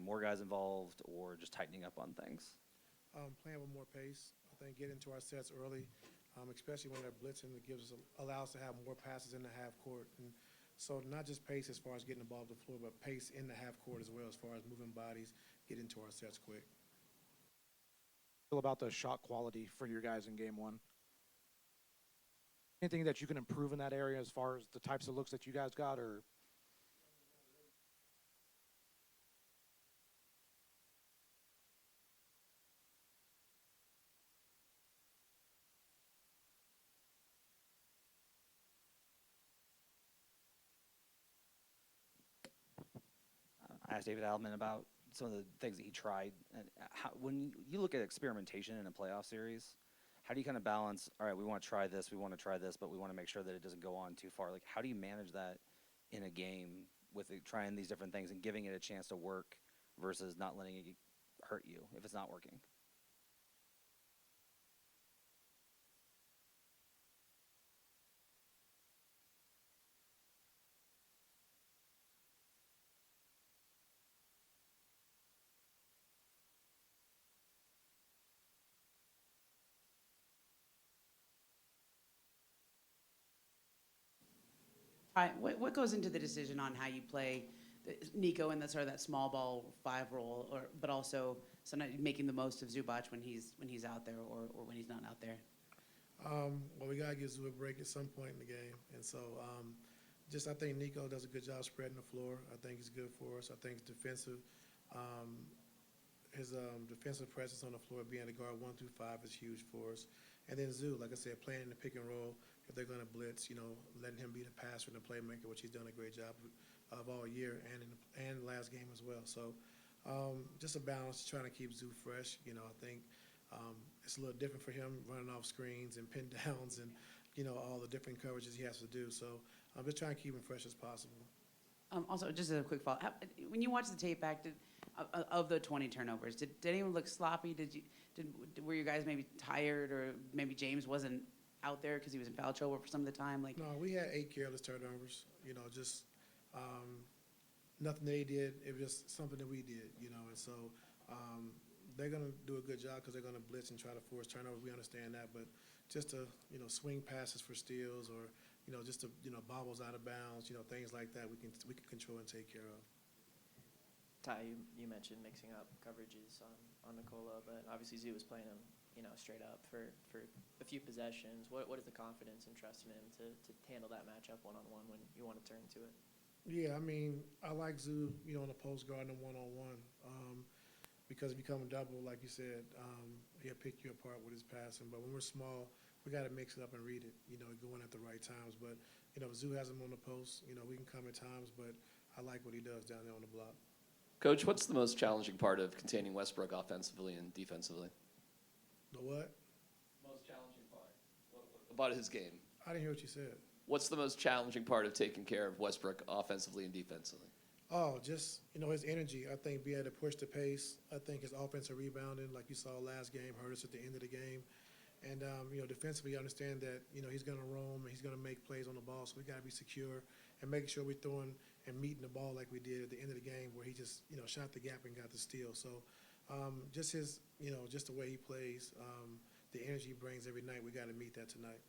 more guys involved or just tightening up on things? Playing with more pace. I think get into our sets early, especially when they're blitzing. It allows us to have more passes in the half court. And so not just pace as far as getting the ball to the floor, but pace in the half court as well as far as moving bodies, get into our sets quick. Feel about the shot quality for your guys in game one? Anything that you can improve in that area as far as the types of looks that you guys got, or? I asked David Alman about some of the things that he tried. And when you look at experimentation in a playoff series, how do you kind of balance, all right, we want to try this, but we want to make sure that it doesn't go on too far? Like, how do you manage that in a game with trying these different things and giving it a chance to work versus not letting it hurt you if it's not working? What goes into the decision on how you play Nico in the sort of that small ball five role, but also sometimes making the most of Zubac when he's out there or when he's not out there? Well, we got to give Zoo a break at some point in the game. And so I think Nico does a good job spreading the floor. I think he's good for us. I think his defensive presence on the floor, being able to guard 1 through 5 is huge for us. And then Zoo, like I said, playing in the pick and roll, if they're going to blitz, letting him be the passer and the playmaker, which he's done a great job of all year and last game as well. So just a balance, trying to keep Zoo fresh. I think it's a little different for him running off screens and pin downs and, all the different coverages he has to do. So I'm just trying to keep him fresh as possible. Also, just a quick follow-up. When you watch the tape back, of the 20 turnovers, did anyone look sloppy? Were you guys maybe tired, or maybe James wasn't out there because he was in foul trouble for some of the time? No, we had 8 careless turnovers. Just nothing they did. It was just something that we did. And so they're going to do a good job because they're going to blitz and try to force turnovers. We understand that, but just to swing passes for steals or just to bobbles out of bounds, things like that we can control and take care of. Ty, you mentioned mixing up coverages on Nikola, but obviously Zoo was playing him, straight up for a few possessions. What is the confidence and trust in him to handle that matchup one-on-one when you want to turn to it? Yeah, I like Zoo, on the post guard and one-on-one because if you come double, like you said, he'll pick you apart with his passing. But when we're small, we got to mix it up and read it, going at the right times. But, Zoo has him on the post. We can come at times, but I like what he does down there on the block. Coach, what's the most challenging part of containing Westbrook offensively and defensively? The what? Most challenging part about his game. I didn't hear what you said. What's the most challenging part of taking care of Westbrook offensively and defensively? Oh, just, his energy. I think being able to push the pace. I think his offensive rebounding, like you saw last game, hurt us at the end of the game. And, defensively, understand that, he's going to roam and he's going to make plays on the ball. So we got to be secure and making sure we're throwing and meeting the ball like we did at the end of the game where he just, shot the gap and got the steal. So just his, just the way he plays, the energy he brings every night, we got to meet that tonight.